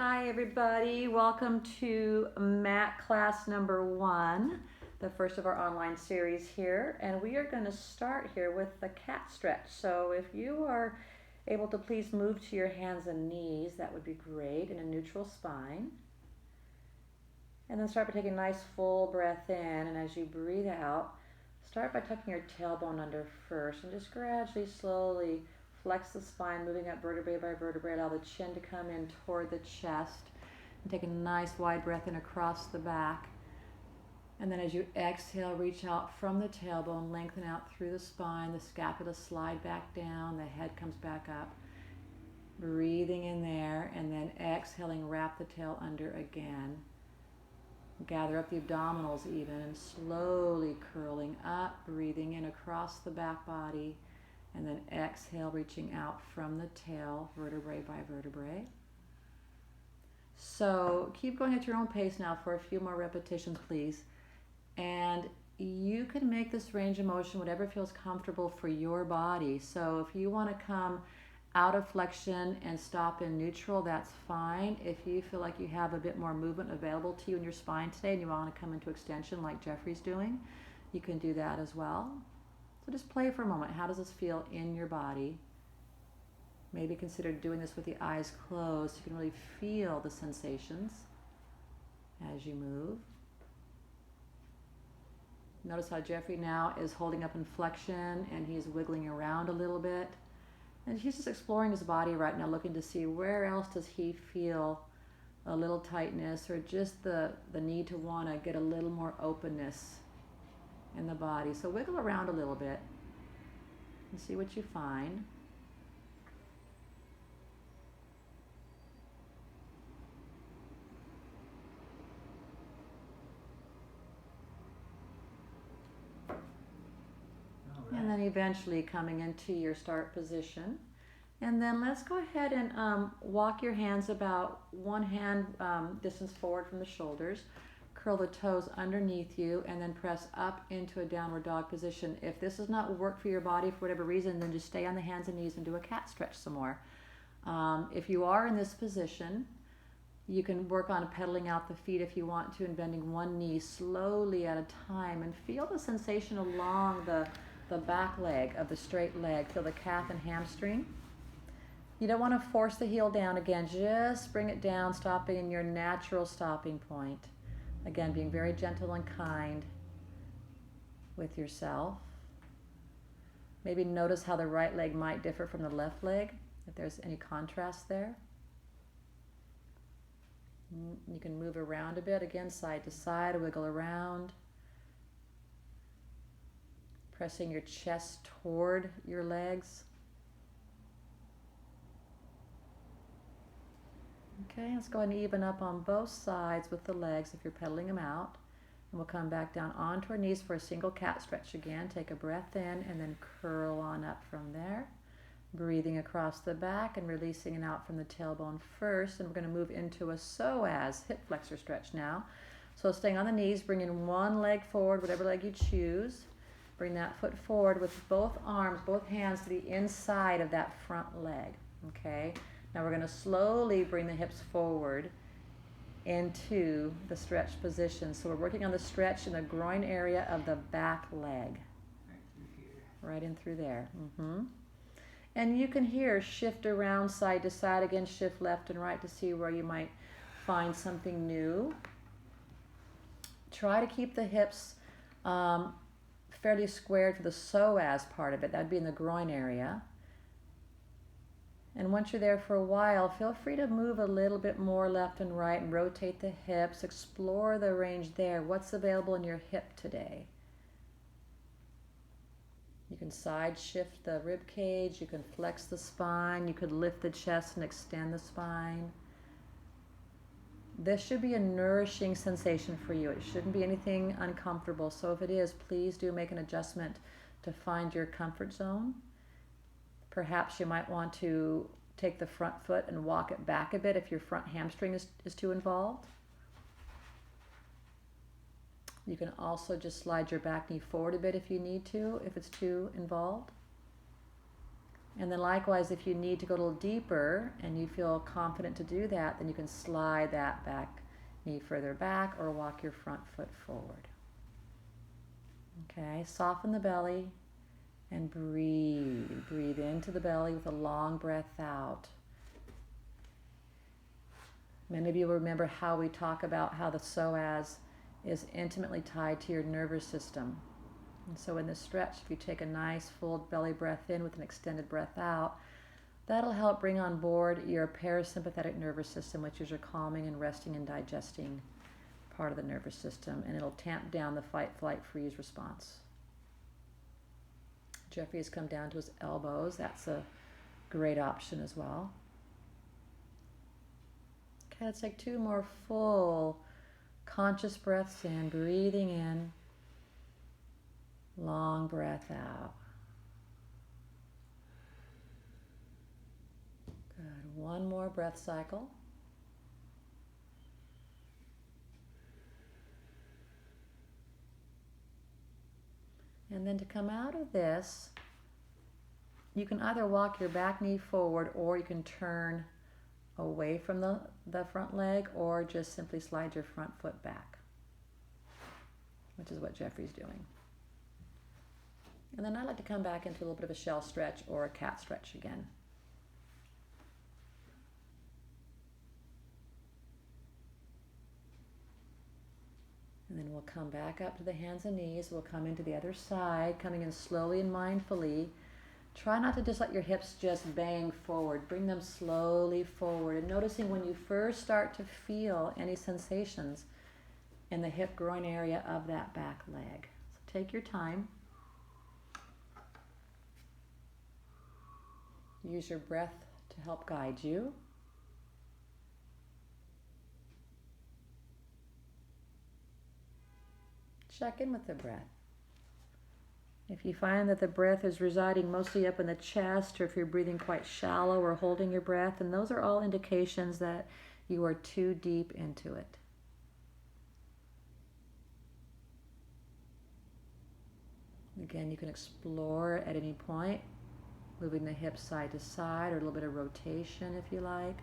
Hi everybody, welcome to mat class number 1, the first of our online series here, and we are going to start here with the cat stretch. So if you are able to please move to your hands and knees, that would be great, in a neutral spine. And then start by taking a nice full breath in, and as you breathe out, start by tucking your tailbone under first and just gradually, slowly flex the spine, moving up vertebrae by vertebrae. Allow the chin to come in toward the chest. And take a nice wide breath in across the back. And then as you exhale, reach out from the tailbone, lengthen out through the spine, the scapula slide back down, the head comes back up. Breathing in there, and then exhaling, wrap the tail under again. Gather up the abdominals even, and slowly curling up, breathing in across the back body. And then exhale, reaching out from the tail, vertebrae by vertebrae. So keep going at your own pace now for a few more repetitions, please. And you can make this range of motion whatever feels comfortable for your body. So if you want to come out of flexion and stop in neutral, that's fine. If you feel like you have a bit more movement available to you in your spine today and you want to come into extension like Jeffrey's doing, you can do that as well. So just play for a moment. How does this feel in your body? Maybe consider doing this with the eyes closed. You can really feel the sensations as you move. Notice how Jeffrey now is holding up in flexion and he's wiggling around a little bit. And he's just exploring his body right now, looking to see where else does he feel a little tightness or just the need to want to get a little more openness in the body. So wiggle around a little bit and see what you find. Right. And then eventually coming into your start position. And then let's go ahead and walk your hands about one hand distance forward from the shoulders. Curl the toes underneath you and then press up into a downward dog position. If this does not work for your body for whatever reason, then just stay on the hands and knees and do a cat stretch some more. If you are in this position, you can work on pedaling out the feet if you want to and bending one knee slowly at a time and feel the sensation along the back leg of the straight leg. Feel the calf and hamstring. You don't want to force the heel down again. Just bring it down, stopping in your natural stopping point. Again, being very gentle and kind with yourself. Maybe notice how the right leg might differ from the left leg, if there's any contrast there. You can move around a bit, again, side to side, wiggle around. Pressing your chest toward your legs. Okay, let's go ahead and even up on both sides with the legs if you're pedaling them out. And we'll come back down onto our knees for a single cat stretch again. Take a breath in and then curl on up from there. Breathing across the back and releasing it out from the tailbone first. And we're going to move into a psoas hip flexor stretch now. So staying on the knees, bringing one leg forward, whatever leg you choose. Bring that foot forward with both arms, both hands to the inside of that front leg. Okay? Now we're going to slowly bring the hips forward into the stretch position. So we're working on the stretch in the groin area of the back leg. Right through here. Right in through there. And you can here shift around side to side. Again, shift left and right to see where you might find something new. Try to keep the hips fairly squared for the psoas part of it. That would be in the groin area. And once you're there for a while, feel free to move a little bit more left and right and rotate the hips. Explore the range there. What's available in your hip today? You can side shift the rib cage. You can flex the spine. You could lift the chest and extend the spine. This should be a nourishing sensation for you. It shouldn't be anything uncomfortable. So if it is, please do make an adjustment to find your comfort zone. Perhaps you might want to take the front foot and walk it back a bit if your front hamstring is too involved. You can also just slide your back knee forward a bit if you need to, if it's too involved. And then likewise, if you need to go a little deeper and you feel confident to do that, then you can slide that back knee further back or walk your front foot forward. Okay, soften the belly and breathe. Breathe into the belly with a long breath out. Many of you remember how we talk about how the psoas is intimately tied to your nervous system. And so in this stretch, if you take a nice full belly breath in with an extended breath out, that'll help bring on board your parasympathetic nervous system, which is your calming and resting and digesting part of the nervous system, and it'll tamp down the fight, flight, freeze response. Jeffrey has come down to his elbows. That's a great option as well. Okay, let's take 2 more full conscious breaths in, breathing in, long breath out. Good. 1 more breath cycle. And then to come out of this, you can either walk your back knee forward, or you can turn away from the front leg, or just simply slide your front foot back, which is what Jeffrey's doing. And then I like to come back into a little bit of a shell stretch or a cat stretch again. And then we'll come back up to the hands and knees. We'll come into the other side, coming in slowly and mindfully. Try not to just let your hips just bang forward. Bring them slowly forward. And noticing when you first start to feel any sensations in the hip groin area of that back leg. So take your time. Use your breath to help guide you. Check in with the breath. If you find that the breath is residing mostly up in the chest, or if you're breathing quite shallow or holding your breath, and those are all indications that you are too deep into it. Again, you can explore at any point, moving the hips side to side, or a little bit of rotation if you like.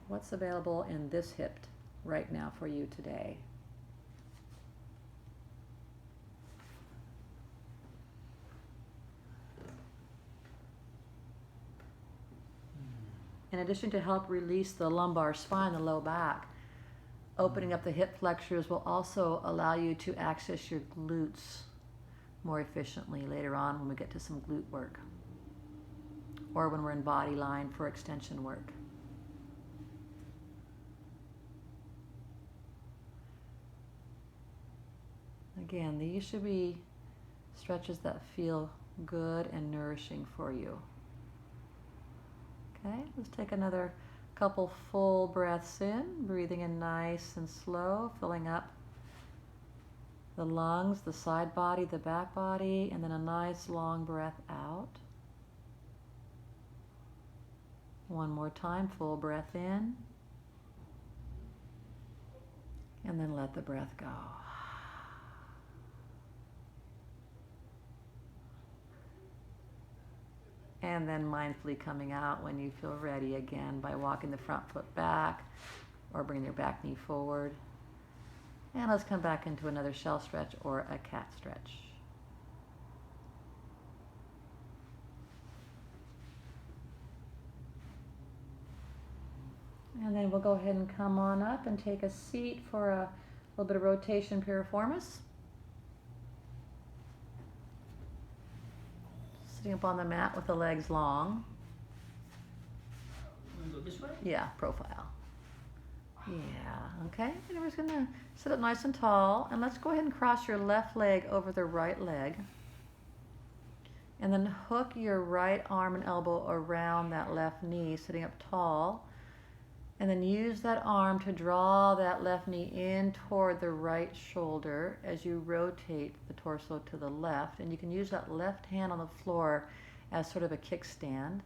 What's available in this hip right now for you today? In addition to help release the lumbar spine, the low back, opening up the hip flexors will also allow you to access your glutes more efficiently later on when we get to some glute work, or when we're in body line for extension work. Again, these should be stretches that feel good and nourishing for you. Okay, let's take another couple full breaths in, breathing in nice and slow, filling up the lungs, the side body, the back body, and then a nice long breath out. 1 more time, full breath in, and then let the breath go. And then mindfully coming out when you feel ready again by walking the front foot back or bringing your back knee forward. And let's come back into another shell stretch or a cat stretch. And then we'll go ahead and come on up and take a seat for a little bit of rotation piriformis. Sitting up on the mat with the legs long. Want to go this way? Yeah, profile. Yeah, okay. And we're just going to sit up nice and tall. And let's go ahead and cross your left leg over the right leg. And then hook your right arm and elbow around that left knee, sitting up tall. And then use that arm to draw that left knee in toward the right shoulder as you rotate the torso to the left. And you can use that left hand on the floor as sort of a kickstand.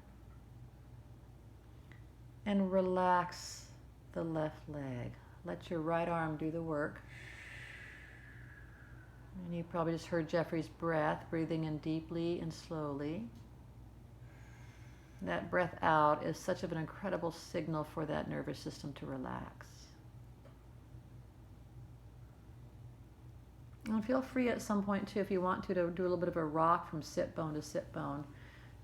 And relax the left leg. Let your right arm do the work. And you probably just heard Jeffrey's breath, breathing in deeply and slowly. That breath out is such of an incredible signal for that nervous system to relax. And feel free at some point too, if you want to do a little bit of a rock from sit bone to sit bone,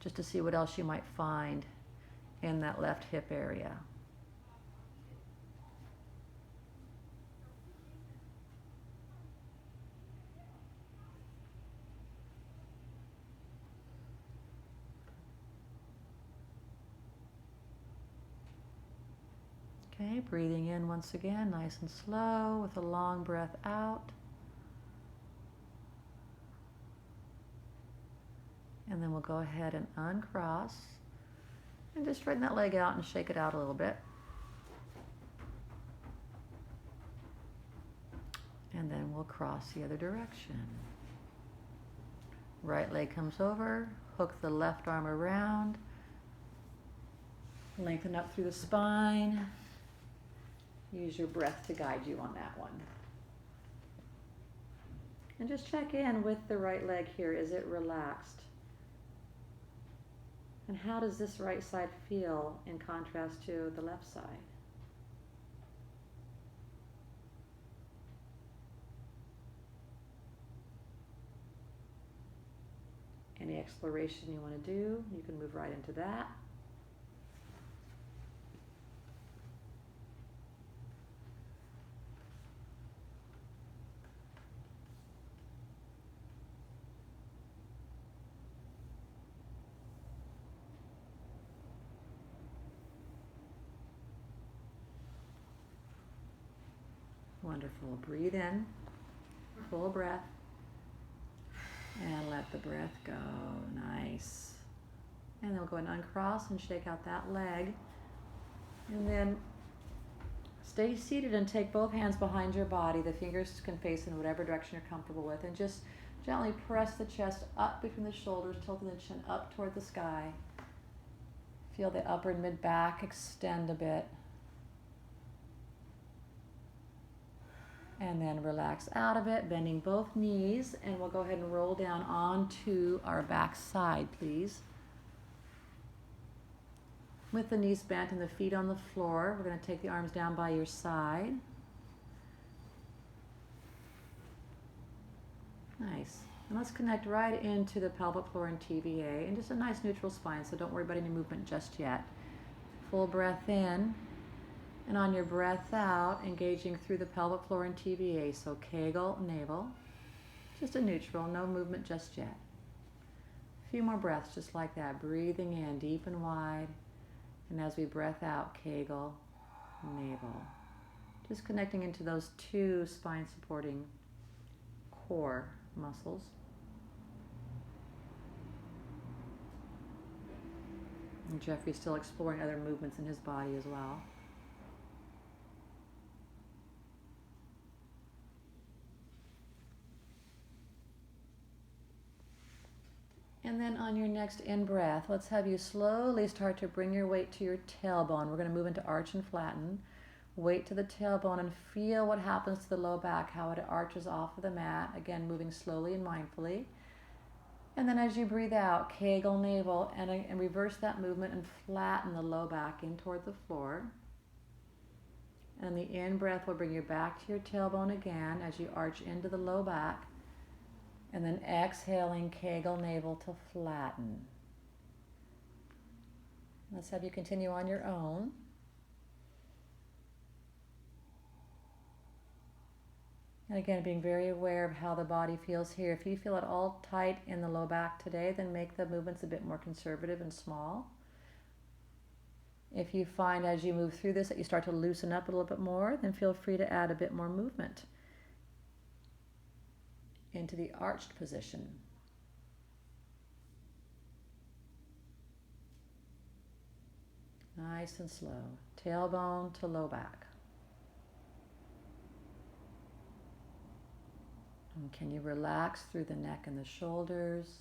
just to see what else you might find in that left hip area. Okay, breathing in once again, nice and slow with a long breath out. And then we'll go ahead and uncross and just straighten that leg out and shake it out a little bit. And then we'll cross the other direction. Right leg comes over, hook the left arm around, lengthen up through the spine. Use your breath to guide you on that one. And just check in with the right leg here. Is it relaxed? And how does this right side feel in contrast to the left side? Any exploration you want to do, you can move right into that. Wonderful. Breathe in, full breath, and let the breath go. Nice. And then we'll go ahead and uncross and shake out that leg. And then stay seated and take both hands behind your body. The fingers can face in whatever direction you're comfortable with. And just gently press the chest up between the shoulders, tilting the chin up toward the sky. Feel the upper and mid back extend a bit. And then relax out of it, bending both knees, and we'll go ahead and roll down onto our back side, please. With the knees bent and the feet on the floor, we're going to take the arms down by your side. Nice. And let's connect right into the pelvic floor and TVA, and just a nice neutral spine, so don't worry about any movement just yet. Full breath in. And on your breath out, engaging through the pelvic floor and TVA. So Kegel, navel, just a neutral, no movement just yet. A few more breaths just like that, breathing in deep and wide. And as we breath out, Kegel, navel. Just connecting into those two spine supporting core muscles. And Jeffrey's still exploring other movements in his body as well. And then on your next in-breath, let's have you slowly start to bring your weight to your tailbone. We're going to move into arch and flatten. Weight to the tailbone and feel what happens to the low back, how it arches off of the mat. Again, moving slowly and mindfully. And then as you breathe out, Kegel, navel, and reverse that movement and flatten the low back in toward the floor. And the in-breath will bring you back to your tailbone again as you arch into the low back. And then exhaling, Kegel, navel to flatten. Let's have you continue on your own. And again, being very aware of how the body feels here. If you feel it all tight in the low back today, then make the movements a bit more conservative and small. If you find as you move through this that you start to loosen up a little bit more, then feel free to add a bit more movement into the arched position. Nice and slow. Tailbone to low back. And can you relax through the neck and the shoulders?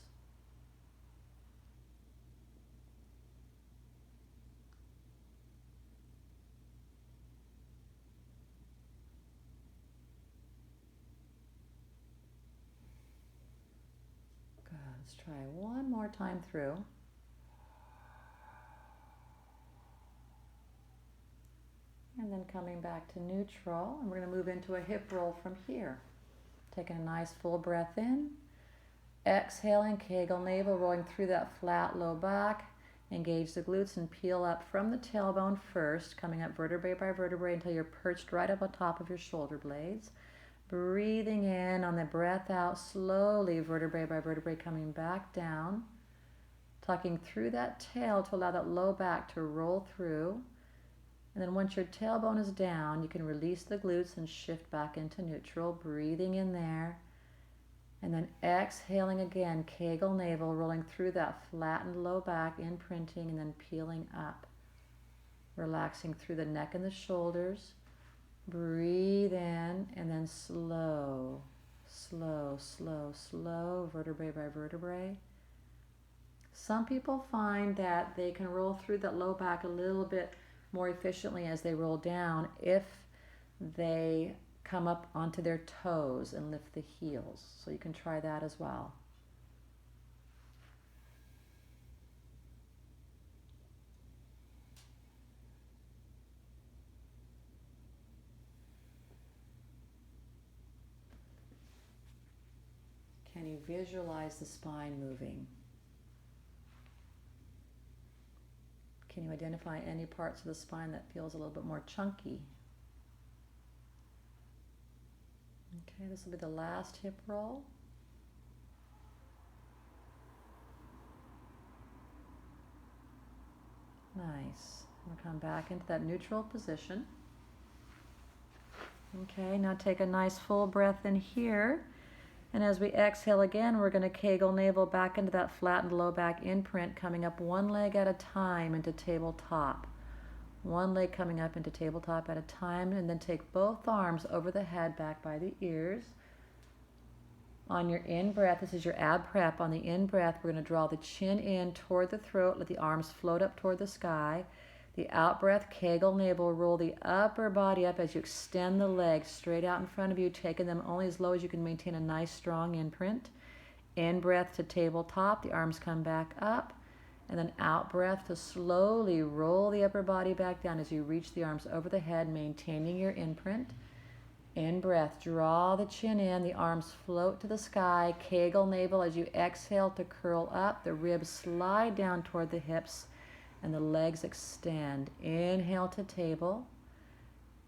Let's try one more time through. And then coming back to neutral, and we're going to move into a hip roll from here. Taking a nice full breath in. Exhaling, Kegel navel, rolling through that flat low back. Engage the glutes and peel up from the tailbone first, coming up vertebrae by vertebrae until you're perched right up on top of your shoulder blades. Breathing in on the breath out, slowly vertebrae by vertebrae coming back down. Tucking through that tail to allow that low back to roll through. And then once your tailbone is down, you can release the glutes and shift back into neutral, breathing in there. And then exhaling again, Kegel navel, rolling through that flattened low back, imprinting, and then peeling up. Relaxing through the neck and the shoulders. Breathe in, and then slow, slow, slow, slow, vertebrae by vertebrae. Some people find that they can roll through that low back a little bit more efficiently as they roll down if they come up onto their toes and lift the heels. So you can try that as well. Can you visualize the spine moving? Can you identify any parts of the spine that feels a little bit more chunky? Okay, this will be the last hip roll. Nice. We'll come back into that neutral position. Okay, now take a nice full breath in here. And as we exhale again, we're going to Kegel navel back into that flattened low back imprint, coming up one leg at a time into tabletop. One leg coming up into tabletop at a time, and then take both arms over the head, back by the ears. On your in-breath, this is your ab prep. On the in-breath, we're going to draw the chin in toward the throat, let the arms float up toward the sky. The out-breath, Kegel navel, roll the upper body up as you extend the legs straight out in front of you, taking them only as low as you can maintain a nice strong imprint. In-breath to tabletop, the arms come back up. And then out-breath to slowly roll the upper body back down as you reach the arms over the head, maintaining your imprint. In-breath, draw the chin in, the arms float to the sky, Kegel navel as you exhale to curl up, the ribs slide down toward the hips, and the legs extend. Inhale to table.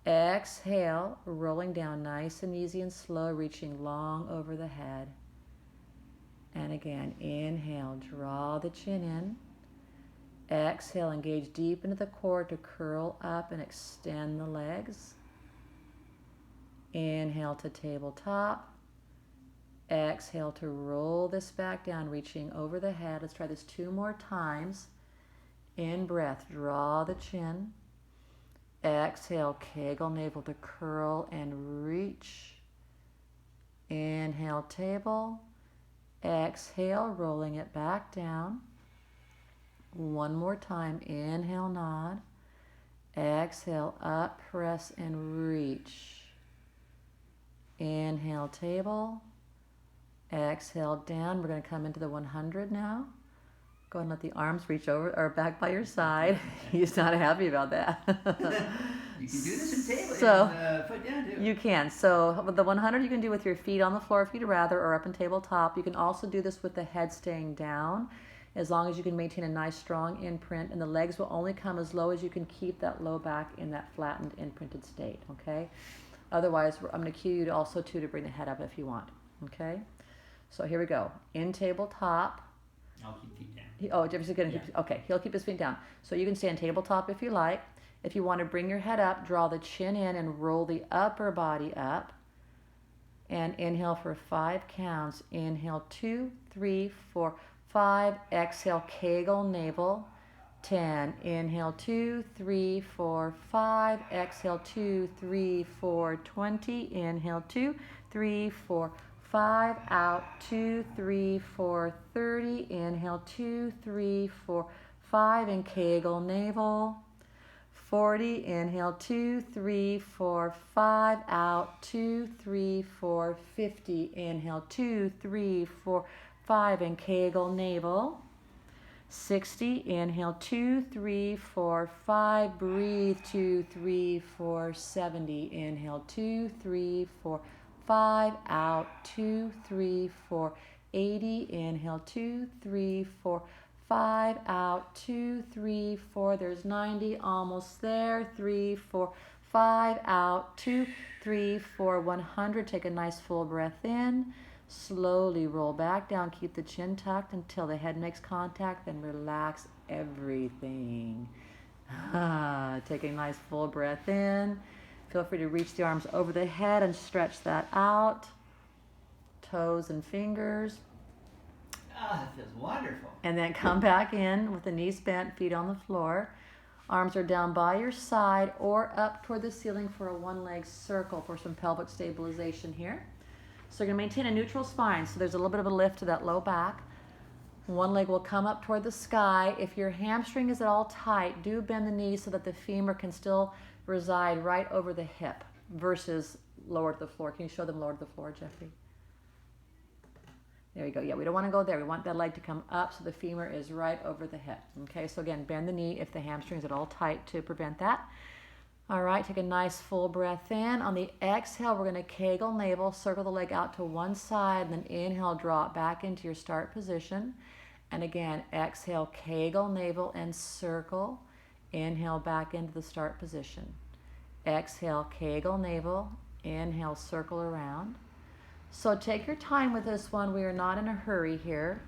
Exhale, rolling down nice and easy and slow, reaching long over the head. And again, inhale, draw the chin in. Exhale, engage deep into the core to curl up and extend the legs. Inhale to tabletop. Exhale to roll this back down, reaching over the head. Let's try this 2 more times. In breath, draw the chin. Exhale, Kegel navel to curl and reach. Inhale, table. Exhale, rolling it back down. 1 more time. Inhale, nod. Exhale, up, press, and reach. Inhale, table. Exhale, down. We're going to come into the 100 now. Go ahead and let the arms reach over or back by your side. He's not happy about that. You can do this in table, So, foot down too. You can. So with the 100 you can do with your feet on the floor if you'd rather, or up in tabletop. You can also do this with the head staying down, as long as you can maintain a nice strong imprint, and the legs will only come as low as you can keep that low back in that flattened imprinted state, okay? Otherwise, I'm going to cue you to also to bring the head up if you want, okay? So here we go. In tabletop. I'll keep feet down. Jefferson's going to keep, okay, he'll keep his feet down. So you can stand tabletop if you like. If you want to bring your head up, draw the chin in and roll the upper body up. And inhale for 5 counts. Inhale, 2, 3, 4, 5. Exhale, Kegel navel. 10. Inhale, 2, 3, 4, 5. Exhale, 2, 3, 4, 20. Inhale, 2, 3, 4, 5. Out, 2, 3, 4, 30. Inhale, 2, 3, 4, 5. And Kegel navel. 40. Inhale, 2, 3, 4, 5. Out, 2, 3, 4, 50. Inhale, 2, 3, 4, 5, and Kegel navel. 60, inhale, 2, 3, 4, 5, breathe, 2, 3, 4, 70, inhale, 2, 3, 4, 5, out, 2, 3, 4, 80, inhale, 2, 3, 4, 5, out, 2, 3, 4, there's 90, almost there, 3, 4, 5, out, 2, 3, 4, 100, take a nice full breath in. Slowly roll back down, keep the chin tucked until the head makes contact, then relax everything. Take a nice full breath in. Feel free to reach the arms over the head and stretch that out. Toes and fingers. Ah, that feels wonderful. And then come back in with the knees bent, feet on the floor. Arms are down by your side or up toward the ceiling for a one-leg circle for some pelvic stabilization here. So you're going to maintain a neutral spine, so there's a little bit of a lift to that low back. One leg will come up toward the sky. If your hamstring is at all tight, do bend the knee so that the femur can still reside right over the hip versus lower to the floor. Can you show them lower to the floor, Jeffrey? There you go. Yeah, we don't want to go there. We want that leg to come up so the femur is right over the hip. Okay, so again, bend the knee if the hamstring is at all tight to prevent that. All right, take a nice full breath in. On the exhale, we're going to Kegel navel, circle the leg out to one side, and then inhale, draw it back into your start position. And again, exhale, Kegel navel and circle. Inhale back into the start position. Exhale, Kegel navel. Inhale, circle around. So take your time with this one. We are not in a hurry here.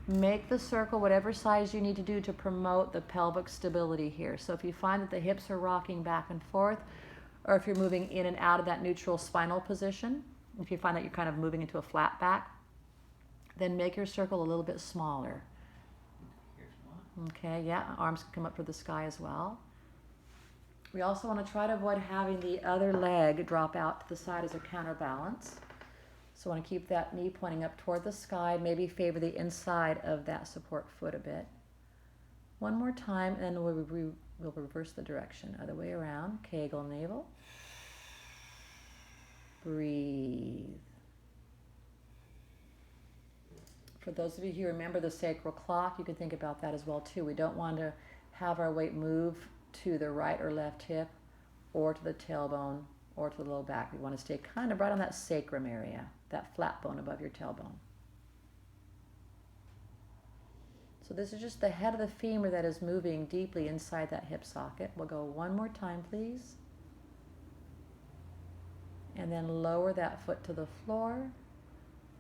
Make the circle whatever size you need to do to promote the pelvic stability here. So if you find that the hips are rocking back and forth, or if you're moving in and out of that neutral spinal position, if you find that you're kind of moving into a flat back, then make your circle a little bit smaller. Here's one. Okay, yeah, arms can come up to the sky as well. We also want to try to avoid having the other leg drop out to the side as a counterbalance. So I want to keep that knee pointing up toward the sky, maybe favor the inside of that support foot a bit. One more time, and then we'll reverse the direction. Other way around, Kegel navel. Breathe. For those of you who remember the sacral clock, you can think about that as well too. We don't want to have our weight move to the right or left hip or to the tailbone or to the low back. We want to stay kind of right on that sacrum area, that flat bone above your tailbone. So this is just the head of the femur that is moving deeply inside that hip socket. We'll go one more time, please. And then lower that foot to the floor.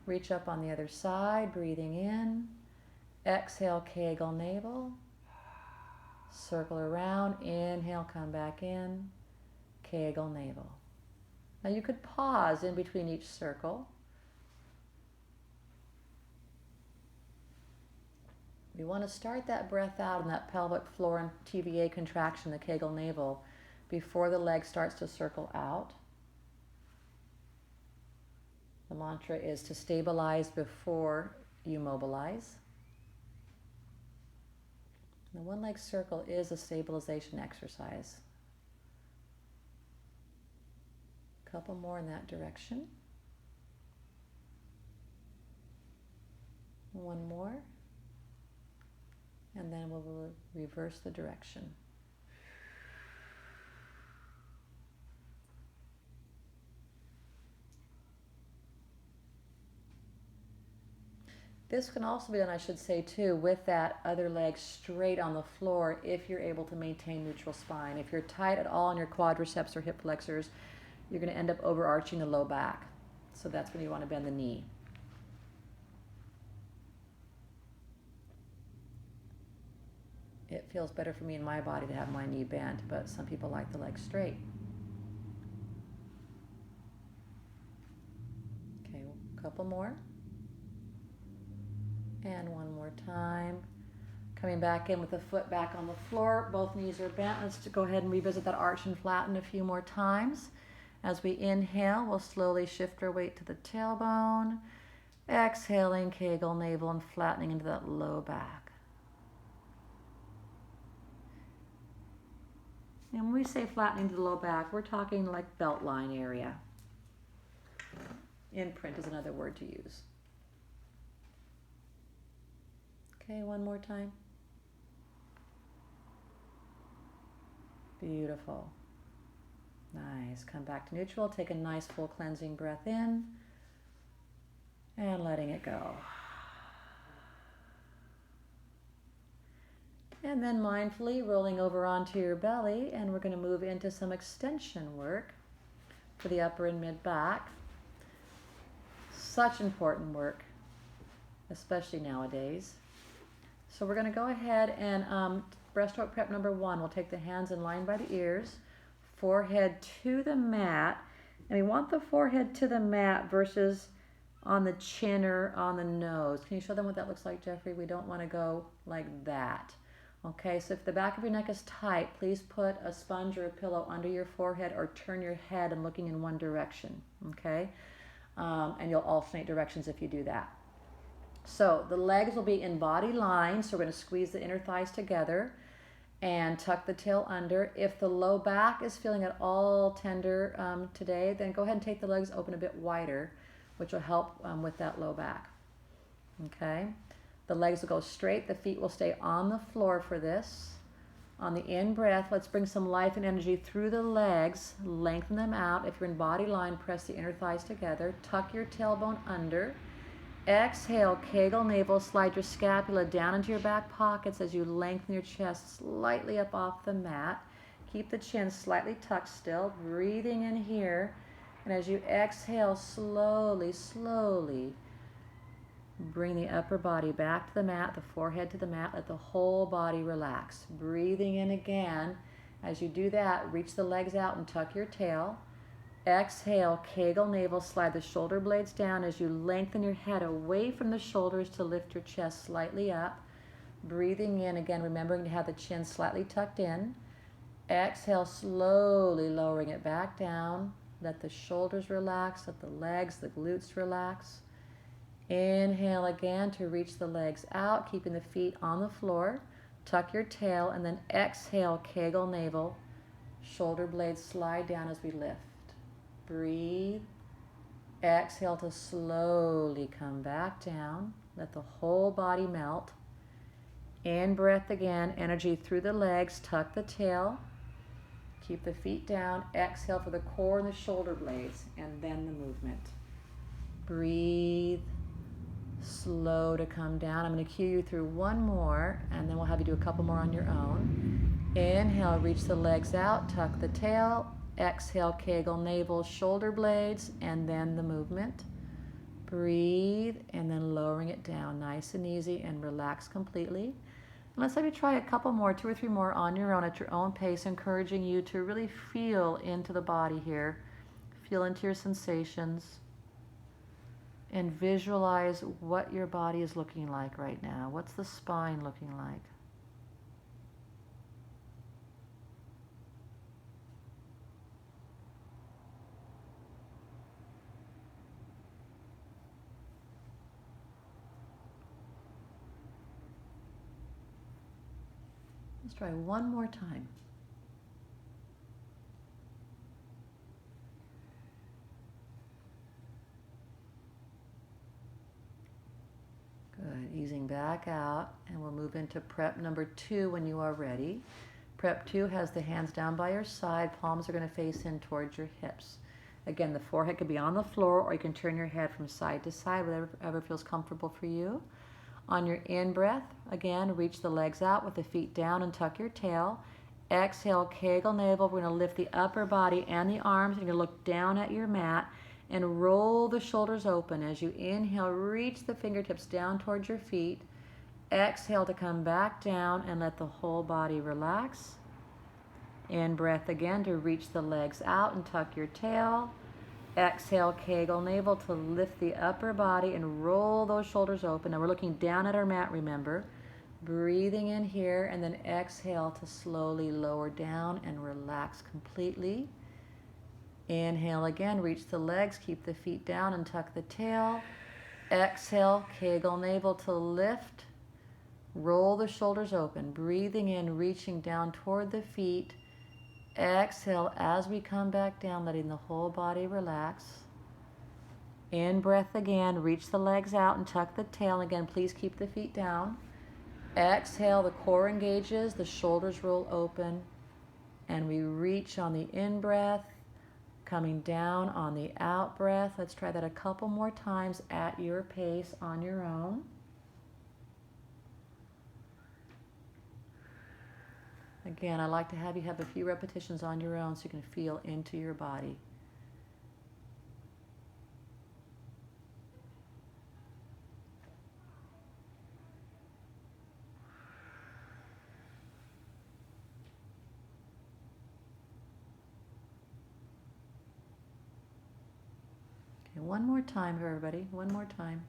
Reach up on the other side, breathing in. Exhale, Kegel navel. Circle around. Inhale, come back in. Kegel navel. Now you could pause in between each circle. We want to start that breath out in that pelvic floor and TVA contraction, the Kegel navel, before the leg starts to circle out. The mantra is to stabilize before you mobilize. The one leg circle is a stabilization exercise. A couple more in that direction. One more. And then we'll reverse the direction. This can also be done, I should say too, with that other leg straight on the floor if you're able to maintain neutral spine. If you're tight at all in your quadriceps or hip flexors, you're going to end up overarching the low back. So that's when you want to bend the knee. It feels better for me in my body to have my knee bent, but some people like the leg straight. Okay, a couple more. And one more time. Coming back in with the foot back on the floor. Both knees are bent. Let's go ahead and revisit that arch and flatten a few more times. As we inhale, we'll slowly shift our weight to the tailbone. Exhaling, Kegel navel, and flattening into that low back. And when we say flattening to the low back, we're talking like belt line area. Imprint is another word to use. Okay, one more time. Beautiful. Nice. Come back to neutral. Take a nice full cleansing breath in and letting it go. And then mindfully rolling over onto your belly, and we're going to move into some extension work for the upper and mid back. Such important work, especially nowadays. So we're going to go ahead and breaststroke prep number 1. We'll take the hands in line by the ears, forehead to the mat, and we want the forehead to the mat versus on the chin or on the nose. Can you show them what that looks like, Jeffrey? We don't want to go like that. Okay, so if the back of your neck is tight, please put a sponge or a pillow under your forehead or turn your head and looking in one direction, okay? And you'll alternate directions if you do that. So the legs will be in body line, so we're going to squeeze the inner thighs together and tuck the tail under. If the low back is feeling at all tender today, then go ahead and take the legs open a bit wider, which will help with that low back. Okay? The legs will go straight. The feet will stay on the floor for this. On the in-breath, let's bring some life and energy through the legs. Lengthen them out. If you're in body line, press the inner thighs together. Tuck your tailbone under. Exhale, Kegel navel, slide your scapula down into your back pockets as you lengthen your chest slightly up off the mat. Keep the chin slightly tucked still, breathing in here. And as you exhale, slowly, slowly bring the upper body back to the mat, the forehead to the mat. Let the whole body relax. Breathing in again. As you do that, reach the legs out and tuck your tail. Exhale, Kegel navel, slide the shoulder blades down as you lengthen your head away from the shoulders to lift your chest slightly up. Breathing in again, remembering to have the chin slightly tucked in. Exhale, slowly lowering it back down. Let the shoulders relax, let the legs, the glutes relax. Inhale again to reach the legs out, keeping the feet on the floor. Tuck your tail, and then exhale, Kegel navel. Shoulder blades slide down as we lift. Breathe. Exhale to slowly come back down. Let the whole body melt. In breath again, energy through the legs. Tuck the tail. Keep the feet down. Exhale for the core and the shoulder blades, and then the movement. Breathe. Slow to come down. I'm going to cue you through one more, and then we'll have you do a couple more on your own. Inhale, reach the legs out, tuck the tail. Exhale, Kegel navel, shoulder blades, and then the movement. Breathe, and then lowering it down nice and easy and relax completely. And let's have you try a couple more, 2 or 3 more on your own at your own pace, encouraging you to really feel into the body here. Feel into your sensations. And visualize what your body is looking like right now. What's the spine looking like? Let's try one more time. Good. Easing back out, and we'll move into prep number 2 when you are ready. Prep 2 has the hands down by your side. Palms are going to face in towards your hips. Again, the forehead could be on the floor, or you can turn your head from side to side, whatever feels comfortable for you. On your in-breath, again, reach the legs out with the feet down and tuck your tail. Exhale, Kegel navel. We're going to lift the upper body and the arms, and you're going to look down at your mat and roll the shoulders open. As you inhale, reach the fingertips down towards your feet. Exhale to come back down and let the whole body relax. In breath again to reach the legs out and tuck your tail. Exhale, Kegel navel to lift the upper body and roll those shoulders open. Now we're looking down at our mat, remember. Breathing in here, and then exhale to slowly lower down and relax completely. Inhale again, reach the legs, keep the feet down and tuck the tail. Exhale, Kegel navel to lift. Roll the shoulders open. Breathing in, reaching down toward the feet. Exhale as we come back down, letting the whole body relax. In breath again, reach the legs out and tuck the tail. Again, please keep the feet down. Exhale, the core engages, the shoulders roll open, and we reach on the in-breath, coming down on the out-breath. Let's try that a couple more times at your pace on your own. Again, I like to have you have a few repetitions on your own so you can feel into your body. Okay, one more time, everybody. One more time.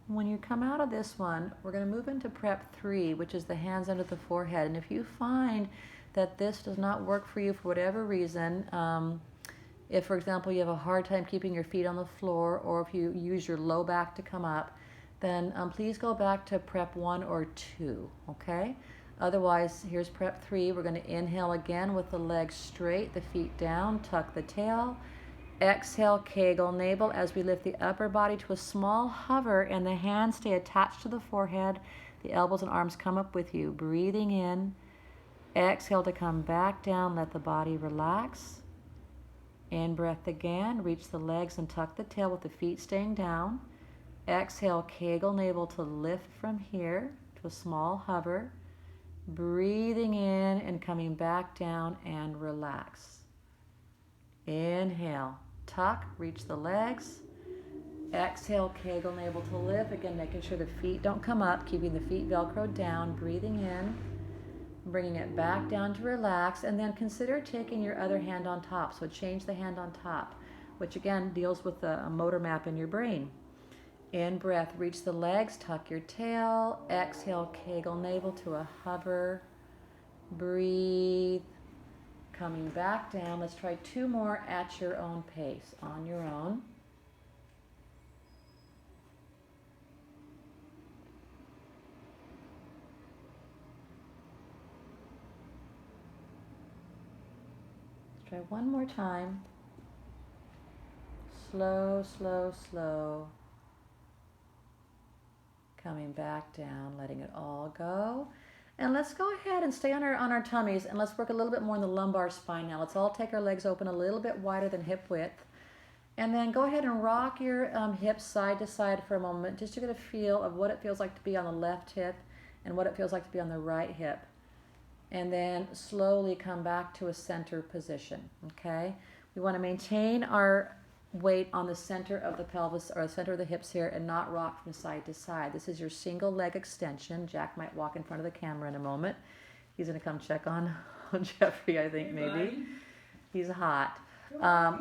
When you come out of this one, we're going to move into prep 3, which is the hands under the forehead. And if you find that this does not work for you for whatever reason, if, for example, you have a hard time keeping your feet on the floor, or if you use your low back to come up, then please go back to prep 1 or 2, okay? Otherwise, here's prep 3. We're going to inhale again with the legs straight, the feet down, tuck the tail. Exhale, Kegel navel as we lift the upper body to a small hover, and the hands stay attached to the forehead. The elbows and arms come up with you. Breathing in. Exhale to come back down. Let the body relax. In breath again. Reach the legs and tuck the tail with the feet staying down. Exhale, Kegel navel to lift from here to a small hover. Breathing in and coming back down and relax. Inhale. Tuck, reach the legs. Exhale, Kegel navel to lift. Again, making sure the feet don't come up, keeping the feet Velcroed down. Breathing in, bringing it back down to relax, and then consider taking your other hand on top. So change the hand on top, which again deals with a motor map in your brain. In breath, reach the legs, tuck your tail. Exhale, Kegel navel to a hover. Breathe. Coming back down. Let's try 2 more at your own pace, on your own. Let's try one more time. Slow, slow, slow. Coming back down, letting it all go. And let's go ahead and stay on our tummies, and let's work a little bit more in the lumbar spine now. Let's all take our legs open a little bit wider than hip width. And then go ahead and rock your hips side to side for a moment, just to get a feel of what it feels like to be on the left hip and what it feels like to be on the right hip. And then slowly come back to a center position, okay? We want to maintain our weight on the center of the pelvis, or the center of the hips here, and not rock from side to side. This is your single leg extension. Jack might walk in front of the camera in a moment. He's going to come check on Jeffrey, I think, maybe. Buddy. He's hot.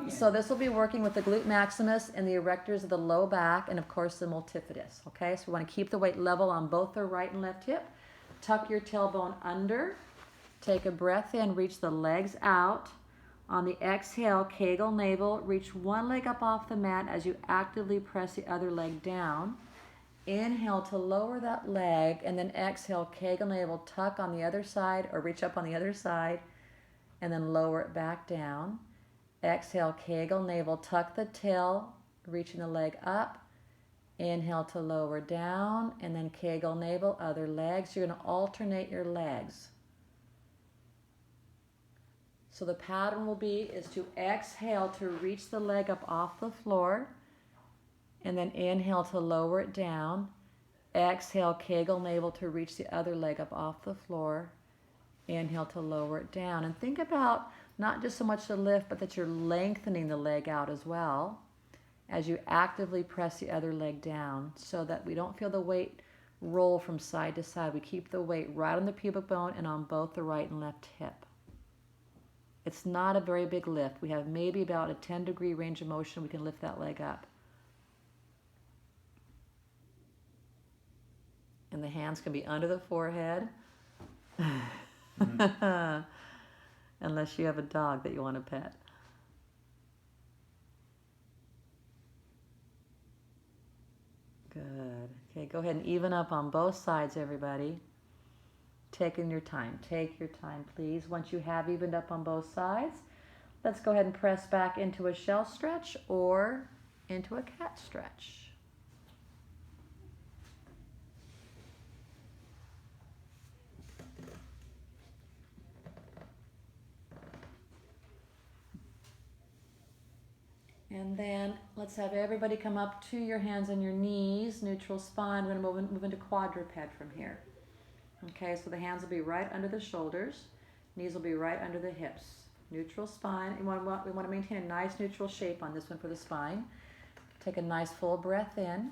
So this will be working with the glute maximus and the erectors of the low back, and of course the multifidus, okay? So we want to keep the weight level on both the right and left hip. Tuck your tailbone under. Take a breath in, reach the legs out. On the exhale, Kegel navel, reach one leg up off the mat as you actively press the other leg down. Inhale to lower that leg, and then exhale, Kegel navel, tuck on the other side, or reach up on the other side, and then lower it back down. Exhale, Kegel navel, tuck the tail, reaching the leg up. Inhale to lower down, and then Kegel navel, other legs. You're going to alternate your legs. So the pattern will be is to exhale to reach the leg up off the floor, and then inhale to lower it down. Exhale, Kegel navel to reach the other leg up off the floor. Inhale to lower it down. And think about not just so much the lift, but that you're lengthening the leg out as well as you actively press the other leg down, so that we don't feel the weight roll from side to side. We keep the weight right on the pubic bone and on both the right and left hip. It's not a very big lift. We have maybe about a 10-degree range of motion. We can lift that leg up. And the hands can be under the forehead. Unless you have a dog that you want to pet. Good. Okay, go ahead and even up on both sides, everybody. Taking your time. Take your time, please. Once you have evened up on both sides, Let's go ahead and press back into a shell stretch or into a cat stretch. And then let's have everybody come up to your hands on your knees, neutral spine. We're going to move into quadruped from here. Okay, so the hands will be right under the shoulders. Knees will be right under the hips. Neutral spine. We want to maintain a nice neutral shape on this one for the spine. Take a nice full breath in.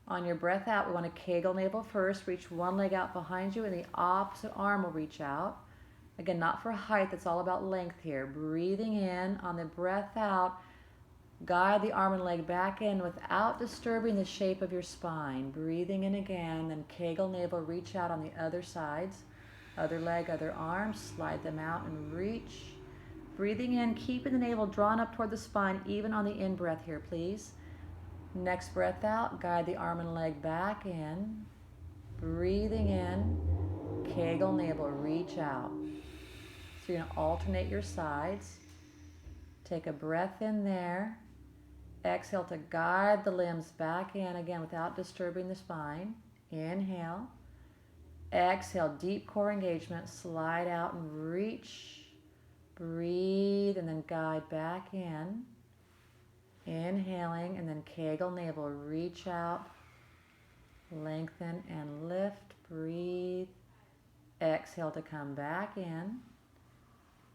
On your breath out, we want to Kegel navel first. Reach one leg out behind you and the opposite arm will reach out. Again, not for height. It's all about length here. Breathing in. On the breath out, guide the arm and leg back in without disturbing the shape of your spine. Breathing in again, then Kegel navel, reach out on the other sides. Other leg, other arm, slide them out and reach. Breathing in, keeping the navel drawn up toward the spine, even on the in-breath here, please. Next breath out, guide the arm and leg back in. Breathing in, Kegel navel, reach out. So you're going to alternate your sides. Take a breath in there. Exhale to guide the limbs back in again without disturbing the spine. Inhale. Exhale, deep core engagement. Slide out and reach. Breathe and then guide back in. Inhaling and then Kegel navel. Reach out. Lengthen and lift. Breathe. Exhale to come back in.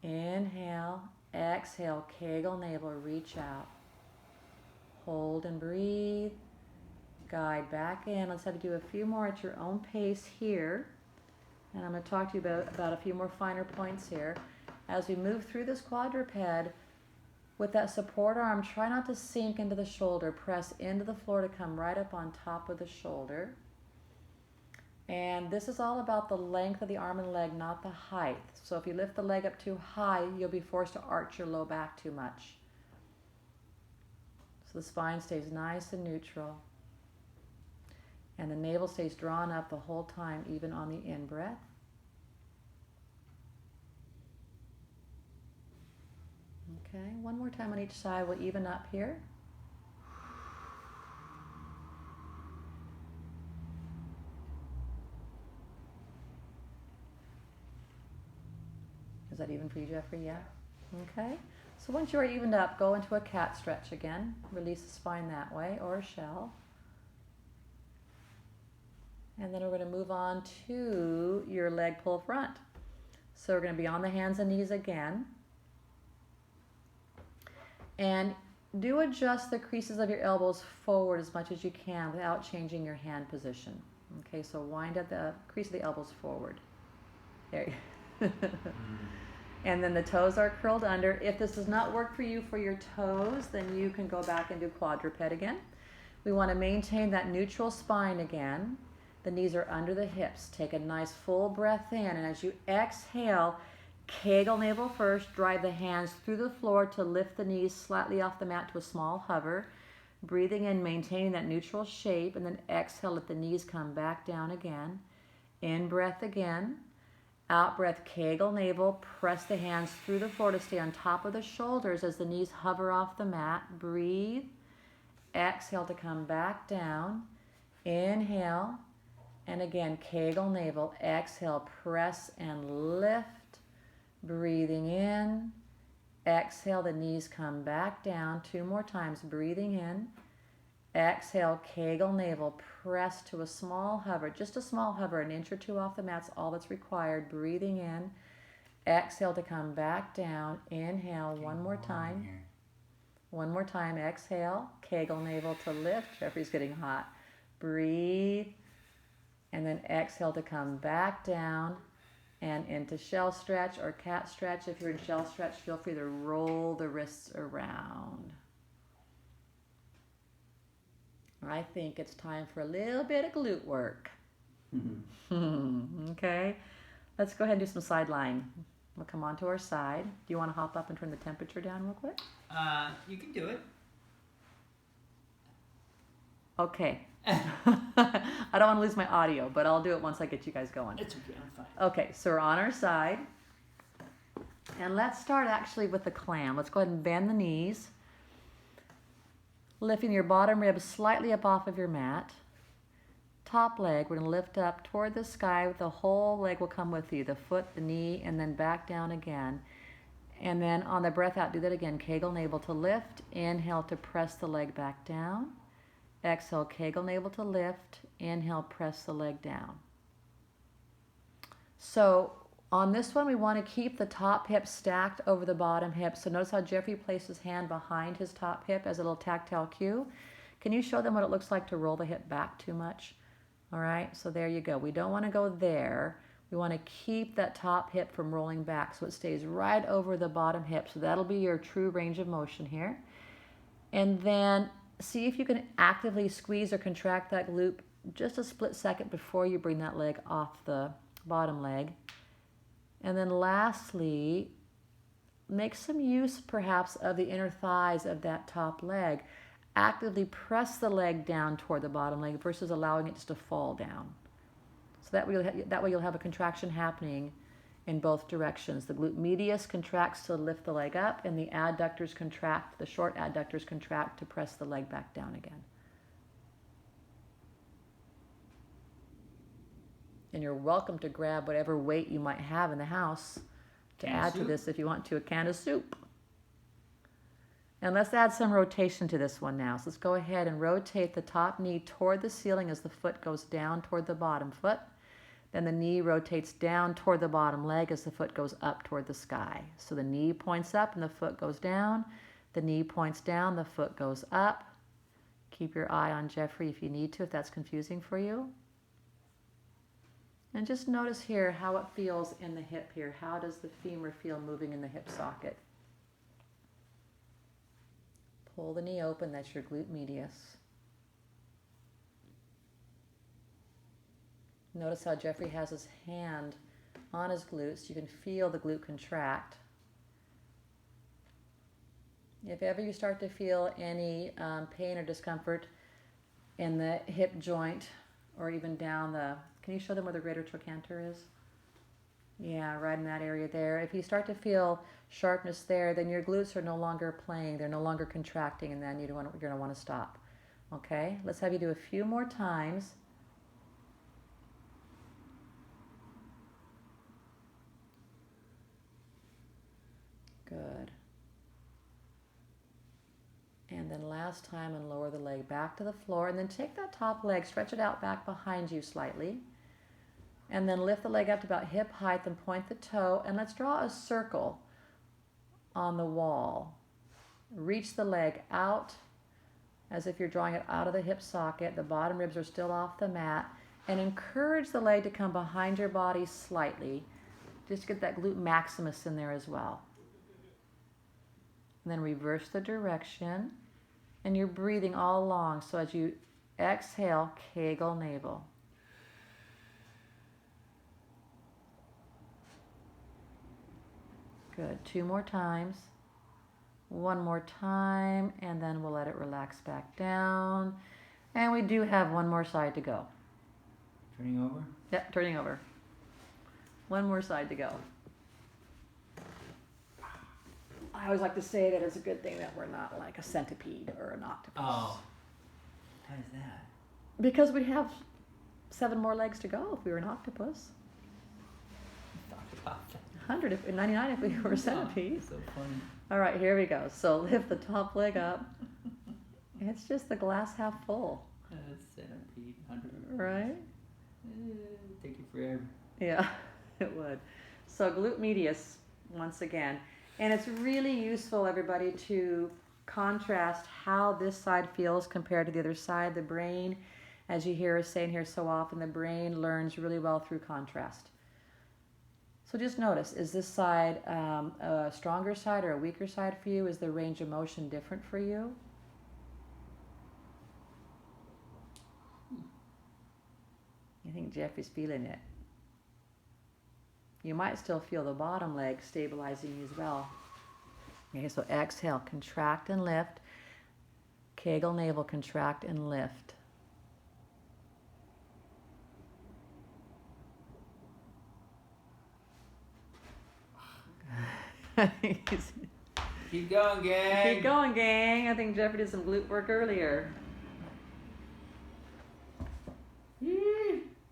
Inhale. Exhale, Kegel navel. Reach out. Hold and breathe. Guide back in. Let's have you do a few more at your own pace here. And I'm going to talk to you about a few more finer points here. As we move through this quadruped, with that support arm, try not to sink into the shoulder. Press into the floor to come right up on top of the shoulder. And this is all about the length of the arm and leg, not the height. So if you lift the leg up too high, you'll be forced to arch your low back too much. So the spine stays nice and neutral. And the navel stays drawn up the whole time, even on the in-breath. Okay, one more time on each side. We'll even up here. Is that even for you, Jeffrey? Yeah? Okay. So once you are evened up, go into a cat stretch again. Release the spine that way, or a shell. And then we're going to move on to your leg pull front. So we're going to be on the hands and knees again. And do adjust the creases of your elbows forward as much as you can without changing your hand position. Okay, so wind up the crease of the elbows forward. There you go. And then the toes are curled under. If this does not work for you for your toes, then you can go back and do quadruped again. We want to maintain that neutral spine again. The knees are under the hips. Take a nice full breath in, and as you exhale, Kegel navel first. Drive the hands through the floor to lift the knees slightly off the mat to a small hover. Breathing in, maintaining that neutral shape, and then exhale, let the knees come back down again. In breath again. Out breath, Kegel navel. Press the hands through the floor to stay on top of the shoulders as the knees hover off the mat. Breathe. Exhale to come back down. Inhale. And again, Kegel navel. Exhale, press and lift. Breathing in. Exhale, the knees come back down. 2 more times. Breathing in. Exhale, Kegel navel. Press to a small hover. Just a small hover, an inch or 2 off the mat's all that's required. Breathing in. Exhale to come back down. Inhale, one more time. One more time. Exhale, Kegel navel to lift. Jeffrey's getting hot. Breathe. And then exhale to come back down and into shell stretch or cat stretch. If you're in shell stretch, feel free to roll the wrists around. I think it's time for a little bit of glute work. Okay, let's go ahead and do some side lying. We'll come onto our side. Do you want to hop up and turn the temperature down real quick? You can do it. Okay. I don't want to lose my audio, but I'll do it once I get you guys going. It's okay, I'm fine. Okay, so we're on our side. And let's start actually with the clam. Let's go ahead and bend the knees. Lifting your bottom ribs slightly up off of your mat. Top leg, we're going to lift up toward the sky. The whole leg will come with you. The foot, the knee, and then back down again. And then on the breath out, do that again. Kegel navel to lift. Inhale to press the leg back down. Exhale, Kegel navel to lift. Inhale, press the leg down. So on this one, we want to keep the top hip stacked over the bottom hip. So notice how Jeffrey placed his hand behind his top hip as a little tactile cue. Can you show them what it looks like to roll the hip back too much? All right, so there you go. We don't want to go there. We want to keep that top hip from rolling back so it stays right over the bottom hip. So that'll be your true range of motion here. And then see if you can actively squeeze or contract that glute just a split second before you bring that leg off the bottom leg. And then lastly, make some use perhaps of the inner thighs of that top leg. Actively press the leg down toward the bottom leg versus allowing it just to fall down. So that way you'll have a contraction happening in both directions. The glute medius contracts to lift the leg up, and the adductors contract, the short adductors contract to press the leg back down again. And you're welcome to grab whatever weight you might have in the house to add to this if you want to, a can of soup. And let's add some rotation to this one now. So let's go ahead and rotate the top knee toward the ceiling as the foot goes down toward the bottom foot. Then the knee rotates down toward the bottom leg as the foot goes up toward the sky. So the knee points up and the foot goes down. The knee points down, the foot goes up. Keep your eye on Jeffrey if you need to, if that's confusing for you. And just notice here how it feels in the hip here. How does the femur feel moving in the hip socket? Pull the knee open, that's your glute medius. Notice how Jeffrey has his hand on his glutes. You can feel the glute contract. If ever you start to feel any pain or discomfort in the hip joint or even down the, can you show them where the greater trochanter is? Yeah, right in that area there. If you start to feel sharpness there, then your glutes are no longer playing. They're no longer contracting, and then you're going to want to stop. Okay? Let's have you do a few more times. Good. And then last time, and lower the leg back to the floor. And then take that top leg, stretch it out back behind you slightly. And then lift the leg up to about hip height and point the toe. And let's draw a circle on the wall. Reach the leg out as if you're drawing it out of the hip socket. The bottom ribs are still off the mat. And encourage the leg to come behind your body slightly. Just to get that glute maximus in there as well. And then reverse the direction. And you're breathing all along. So as you exhale, Kegel navel. Good. 2 more times. 1 more time, and then we'll let it relax back down. And we do have 1 more side to go. Turning over? Yep, turning over. 1 more side to go. I always like to say that it's a good thing that we're not like a centipede or an octopus. Oh. Why is that? Because we have 7 more legs to go if we were an octopus. I thought about that. 100 if 99 if we were a centipede. So funny. All right, here we go. So lift the top leg up. It's just the glass half full. Centipede, 100. Right? Take you forever. Yeah, it would. So glute medius, once again. And it's really useful, everybody, to contrast how this side feels compared to the other side. The brain, as you hear us saying here so often, the brain learns really well through contrast. So just notice, is this side a stronger side or a weaker side for you? Is the range of motion different for you? I think Jeffrey's feeling it. You might still feel the bottom leg stabilizing you as well. Okay, so exhale, contract and lift. Kegel navel, contract and lift. Keep going, gang. Keep going, gang. I think Jeffrey did some glute work earlier.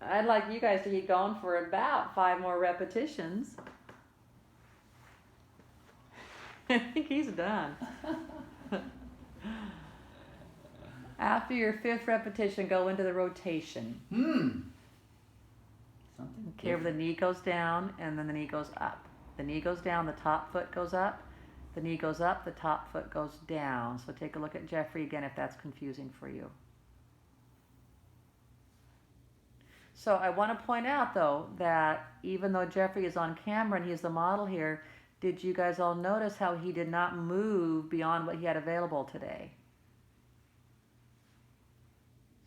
I'd like you guys to keep going for about 5 more repetitions. I think he's done. After your 5th repetition, go into the rotation. Something. Okay, where the knee goes down and then the knee goes up. The knee goes down, the top foot goes up. The knee goes up, the top foot goes down. So take a look at Jeffrey again if that's confusing for you. So I want to point out though that even though Jeffrey is on camera and he's the model here, did you guys all notice how he did not move beyond what he had available today?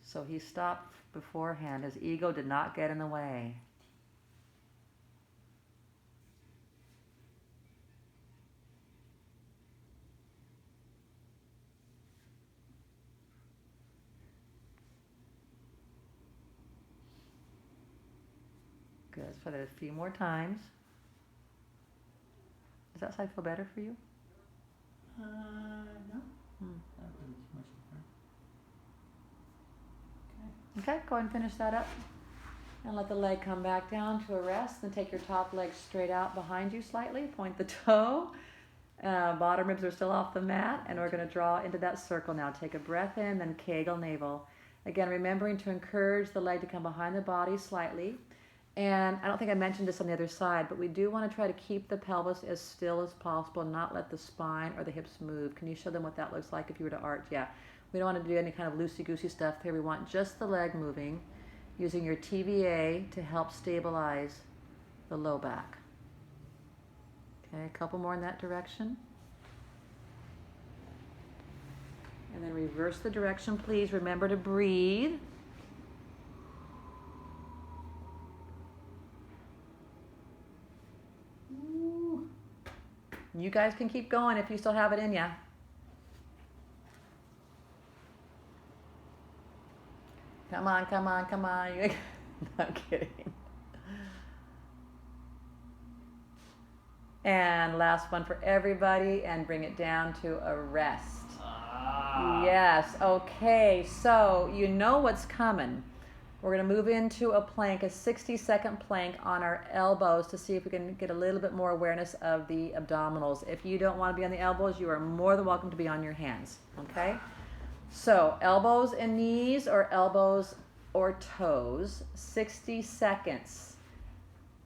So he stopped beforehand. His ego did not get in the way. Good. Let's try that a few more times. Does that side feel better for you? No. Not really too much different. Okay, go ahead and finish that up. And let the leg come back down to a rest. Then take your top leg straight out behind you slightly. Point the toe. Bottom ribs are still off the mat. And we're going to draw into that circle now. Take a breath in, then Kegel navel. Again, remembering to encourage the leg to come behind the body slightly. And I don't think I mentioned this on the other side, but we do want to try to keep the pelvis as still as possible and not let the spine or the hips move. Can you show them what that looks like if you were to arch? Yeah. We don't want to do any kind of loosey-goosey stuff here. We want just the leg moving, using your TVA to help stabilize the low back. Okay, a couple more in that direction. And then reverse the direction, please. Remember to breathe. You guys can keep going if you still have it in ya. Come on, come on, come on. Not kidding. And last one for everybody, and bring it down to a rest. Yes, okay, so you know what's coming. We're going to move into a plank, a 60-second plank on our elbows to see if we can get a little bit more awareness of the abdominals. If you don't want to be on the elbows, you are more than welcome to be on your hands, okay? So elbows and knees or elbows or toes, 60 seconds.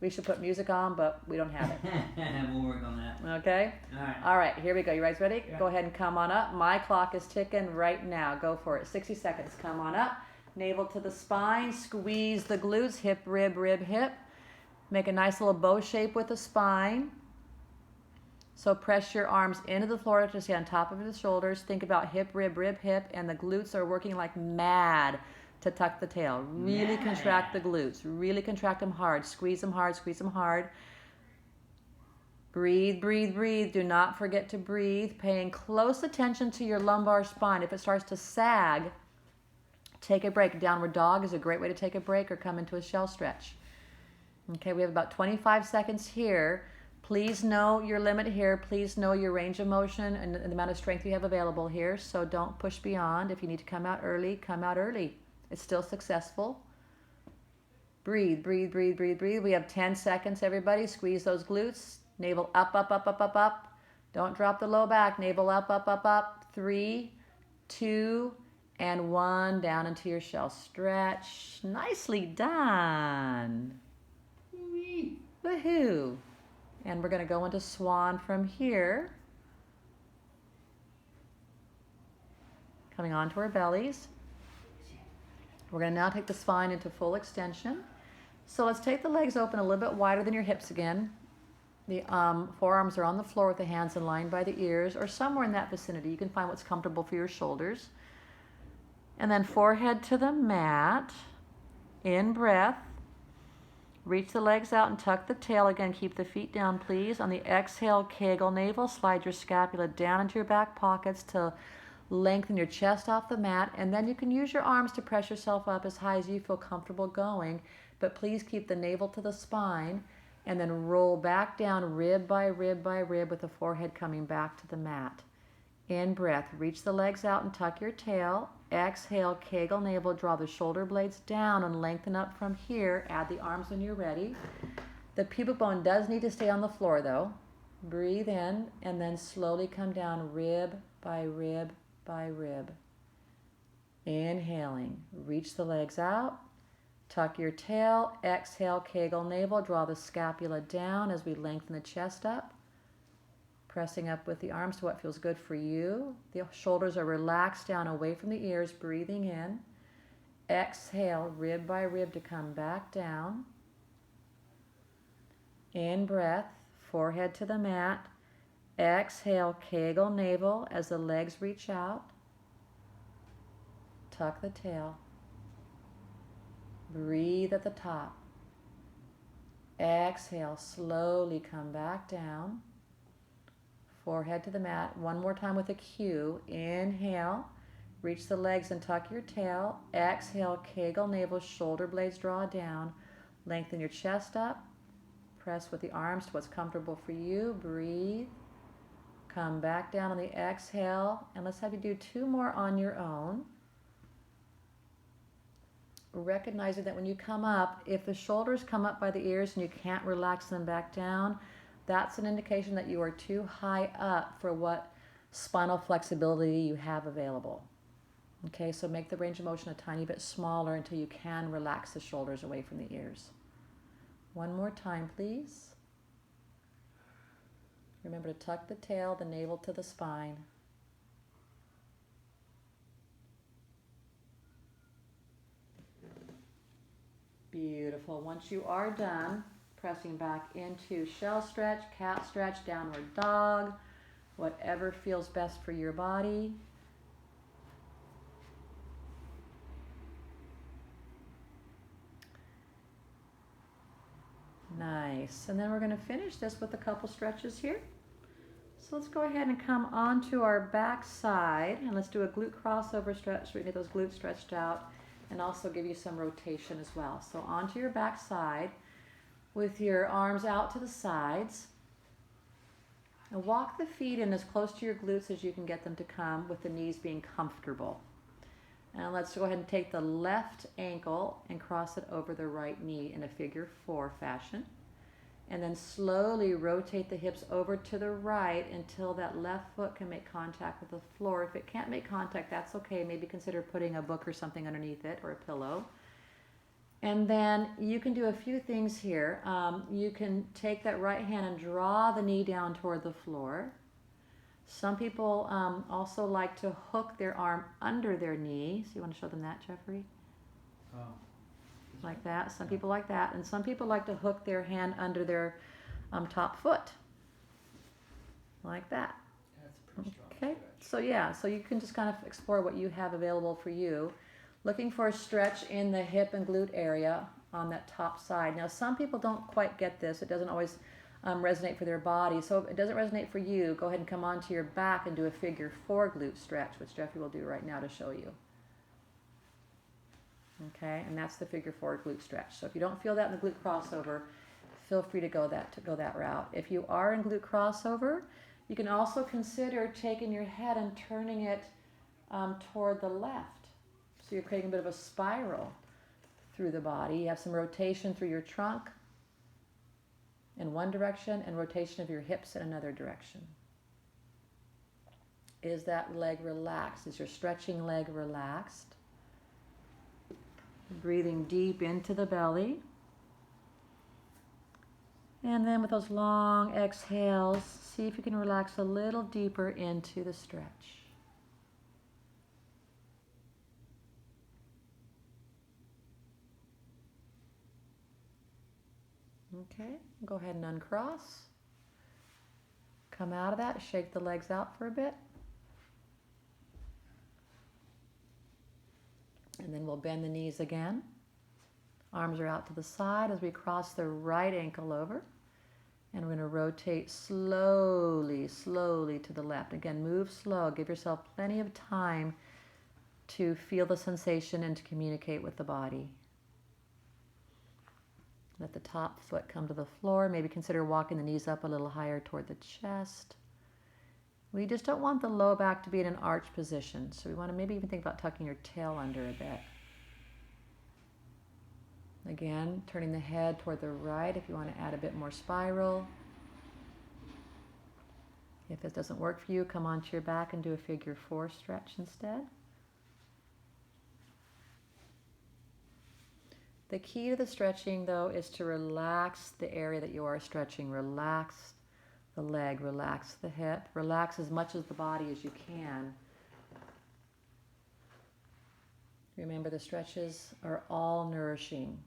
We should put music on, but we don't have it. We'll work on that. Okay? All right, here we go. You guys ready? Yeah. Go ahead and come on up. My clock is ticking right now. Go for it. 60 seconds. Come on up. Navel to the spine. Squeeze the glutes. Hip, rib, rib, hip. Make a nice little bow shape with the spine. So press your arms into the floor to stay on top of the shoulders. Think about hip, rib, rib, hip. And the glutes are working like mad to tuck the tail. Really contract the glutes. Really contract them hard. Squeeze them hard. Squeeze them hard. Breathe, breathe, breathe. Do not forget to breathe. Paying close attention to your lumbar spine. If it starts to sag, take a break. Downward dog is a great way to take a break, or come into a shell stretch. Okay, we have about 25 seconds here. Please know your limit here. Please know your range of motion and the amount of strength you have available here. So don't push beyond. If you need to come out early, come out early. It's still successful. Breathe, breathe, breathe, breathe, breathe. We have 10 seconds, everybody. Squeeze those glutes. Navel up, up, up, up, up, up. Don't drop the low back. Navel up, up, up, up. 3, 2, and 1. Down into your shell stretch. Nicely done. Woohoo. And we're going to go into swan from here. Coming onto our bellies. We're going to now take the spine into full extension. So let's take the legs open a little bit wider than your hips again. The forearms are on the floor with the hands aligned by the ears, or somewhere in that vicinity. You can find what's comfortable for your shoulders. And then forehead to the mat. In breath. Reach the legs out and tuck the tail. Again, keep the feet down, please. On the exhale, Kegel navel. Slide your scapula down into your back pockets to lengthen your chest off the mat. And then you can use your arms to press yourself up as high as you feel comfortable going. But please keep the navel to the spine. And then roll back down rib by rib by rib with the forehead coming back to the mat. In breath, reach the legs out and tuck your tail. Exhale, Kegel navel, draw the shoulder blades down and lengthen up from here. Add the arms when you're ready. The pubic bone does need to stay on the floor though. Breathe in and then slowly come down rib by rib by rib. Inhaling, reach the legs out. Tuck your tail, exhale, Kegel navel, draw the scapula down as we lengthen the chest up. Pressing up with the arms to what feels good for you. The shoulders are relaxed down away from the ears, breathing in. Exhale, rib by rib to come back down. In breath, forehead to the mat. Exhale, Kegel navel as the legs reach out. Tuck the tail. Breathe at the top. Exhale, slowly come back down. Forehead to the mat. One more time with a Q. Inhale. Reach the legs and tuck your tail. Exhale, Kegel navel, shoulder blades draw down. Lengthen your chest up. Press with the arms to what's comfortable for you. Breathe. Come back down on the exhale. And let's have you do 2 more on your own. Recognizing that when you come up, if the shoulders come up by the ears and you can't relax them back down, that's an indication that you are too high up for what spinal flexibility you have available. Okay, so make the range of motion a tiny bit smaller until you can relax the shoulders away from the ears. One more time, please. Remember to tuck the tail, the navel to the spine. Beautiful. Once you are done, pressing back into shell stretch, cat stretch, downward dog, whatever feels best for your body. Nice. And then we're going to finish this with a couple stretches here. So let's go ahead and come onto our back side and let's do a glute crossover stretch so we get those glutes stretched out and also give you some rotation as well. So onto your back side with your arms out to the sides. And walk the feet in as close to your glutes as you can get them to come with the knees being comfortable. And let's go ahead and take the left ankle and cross it over the right knee in a figure 4 fashion. And then slowly rotate the hips over to the right until that left foot can make contact with the floor. If it can't make contact, that's okay. Maybe consider putting a book or something underneath it or a pillow. And then you can do a few things here. You can take that right hand and draw the knee down toward the floor. Some people also like to hook their arm under their knee. So you want to show them that, Jeffrey? Oh. Like that. Some people like that. And some people like to hook their hand under their top foot. Like that. That's a pretty strong Okay. stretch. So you can just kind of explore what you have available for you. Looking for a stretch in the hip and glute area on that top side. Now, some people don't quite get this. It doesn't always resonate for their body. So if it doesn't resonate for you, go ahead and come onto your back and do a figure 4 glute stretch, which Jeffrey will do right now to show you. Okay, and that's the figure 4 glute stretch. So if you don't feel that in the glute crossover, feel free to go that route. If you are in glute crossover, you can also consider taking your head and turning it toward the left. So you're creating a bit of a spiral through the body. You have some rotation through your trunk in one direction and rotation of your hips in another direction. Is that leg relaxed? Is your stretching leg relaxed? Breathing deep into the belly. And then with those long exhales, see if you can relax a little deeper into the stretch. Okay, go ahead and uncross. Come out of that, shake the legs out for a bit. And then we'll bend the knees again. Arms are out to the side as we cross the right ankle over. And we're going to rotate slowly, slowly to the left. Again, move slow. Give yourself plenty of time to feel the sensation and to communicate with the body. Let the top foot come to the floor. Maybe consider walking the knees up a little higher toward the chest. We just don't want the low back to be in an arch position. So we want to maybe even think about tucking your tail under a bit. Again, turning the head toward the right if you want to add a bit more spiral. If this doesn't work for you, come onto your back and do a figure 4 stretch instead. The key to the stretching, though, is to relax the area that you are stretching. Relax the leg, relax the hip, relax as much of the body as you can. Remember, the stretches are all nourishing.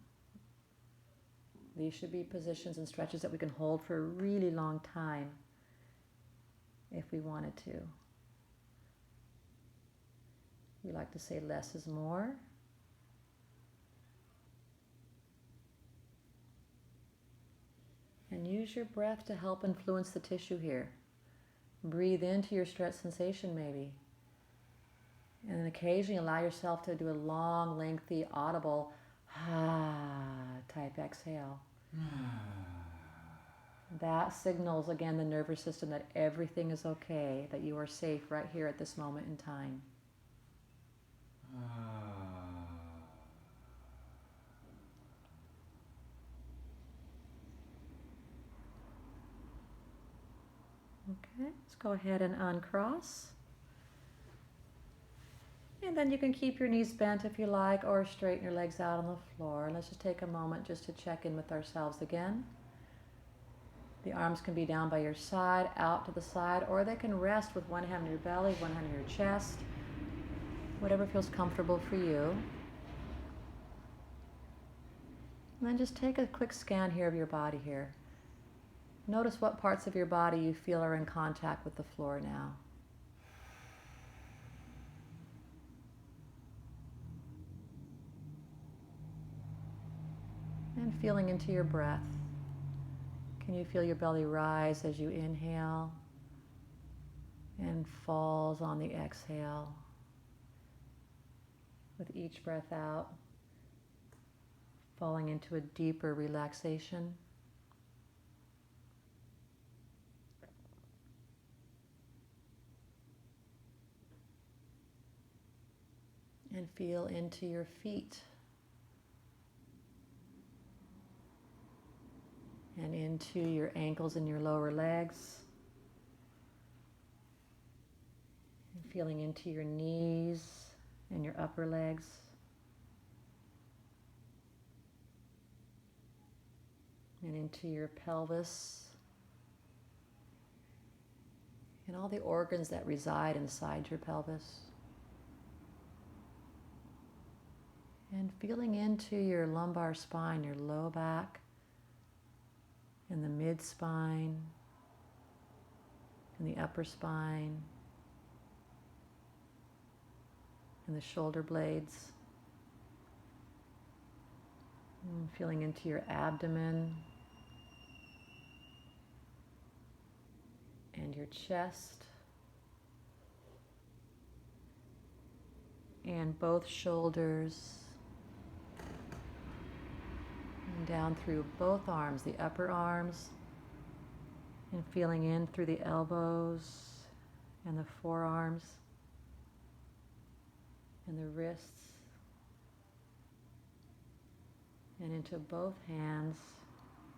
These should be positions and stretches that we can hold for a really long time if we wanted to. We like to say less is more. And use your breath to help influence the tissue here. Breathe into your stretch sensation maybe. And then occasionally allow yourself to do a long, lengthy, audible type exhale. That signals, again, the nervous system that everything is okay, that you are safe right here at this moment in time. Okay, let's go ahead and uncross. And then you can keep your knees bent if you like, or straighten your legs out on the floor. Let's just take a moment just to check in with ourselves again. The arms can be down by your side, out to the side, or they can rest with one hand on your belly, one hand on your chest, whatever feels comfortable for you. And then just take a quick scan here of your body here. Notice what parts of your body you feel are in contact with the floor now. And feeling into your breath. Can you feel your belly rise as you inhale and falls on the exhale? With each breath out, falling into a deeper relaxation. And feel into your feet. And into your ankles and your lower legs. And feeling into your knees and your upper legs. And into your pelvis. And all the organs that reside inside your pelvis. And feeling into your lumbar spine, your low back, and the mid-spine, and the upper spine, and the shoulder blades. And feeling into your abdomen, and your chest, and both shoulders, and down through both arms, the upper arms, and feeling in through the elbows and the forearms and the wrists, and into both hands,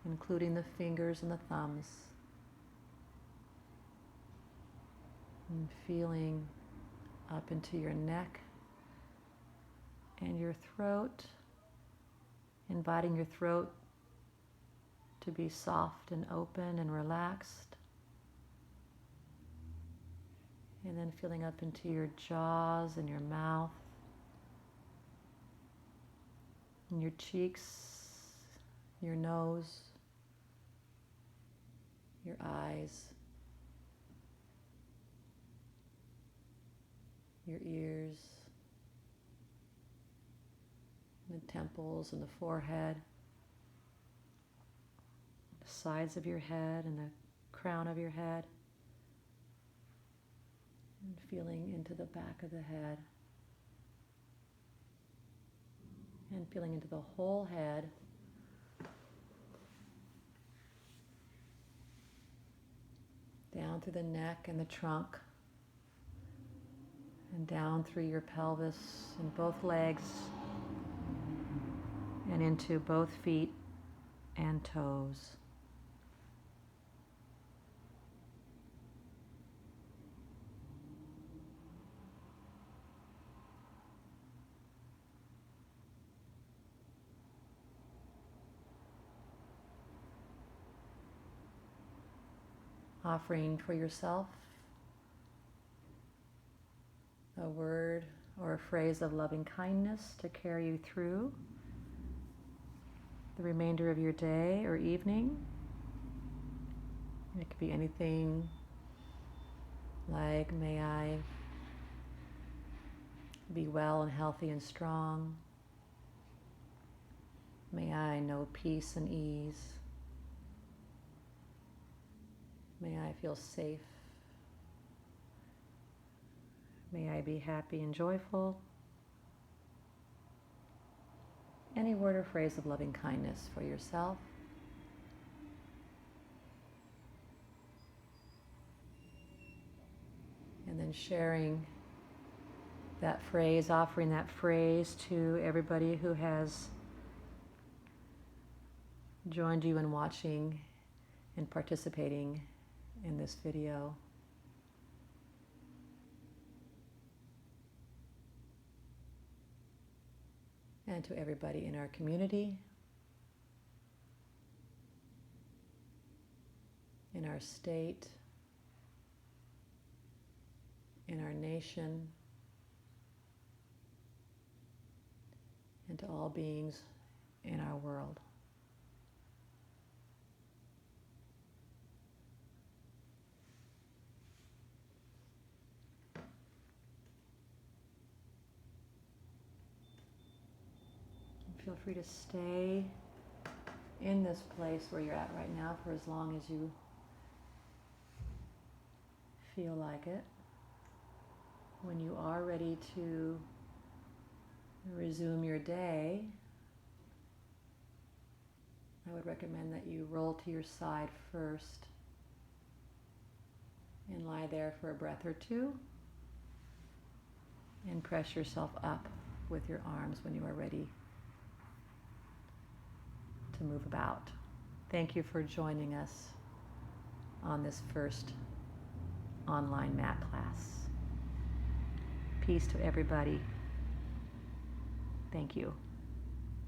including the fingers and the thumbs, and feeling up into your neck and your throat, inviting your throat to be soft and open and relaxed. And then feeling up into your jaws and your mouth, and your cheeks, your nose, your eyes, your ears, the temples and the forehead, the sides of your head and the crown of your head, and feeling into the back of the head, and feeling into the whole head, down through the neck and the trunk, and down through your pelvis and both legs, and into both feet and toes. Offering for yourself a word or a phrase of loving kindness to carry you through the remainder of your day or evening. It could be anything like, may I be well and healthy and strong. May I know peace and ease. May I feel safe. May I be happy and joyful. Any word or phrase of loving kindness for yourself. And then sharing that phrase, offering that phrase to everybody who has joined you in watching and participating in this video. And to everybody in our community, in our state, in our nation, and to all beings in our world. Feel free to stay in this place where you're at right now for as long as you feel like it. When you are ready to resume your day, I would recommend that you roll to your side first and lie there for a breath or two, and press yourself up with your arms when you are ready to move about. Thank you for joining us on this first online mat class. Peace to everybody. Thank you.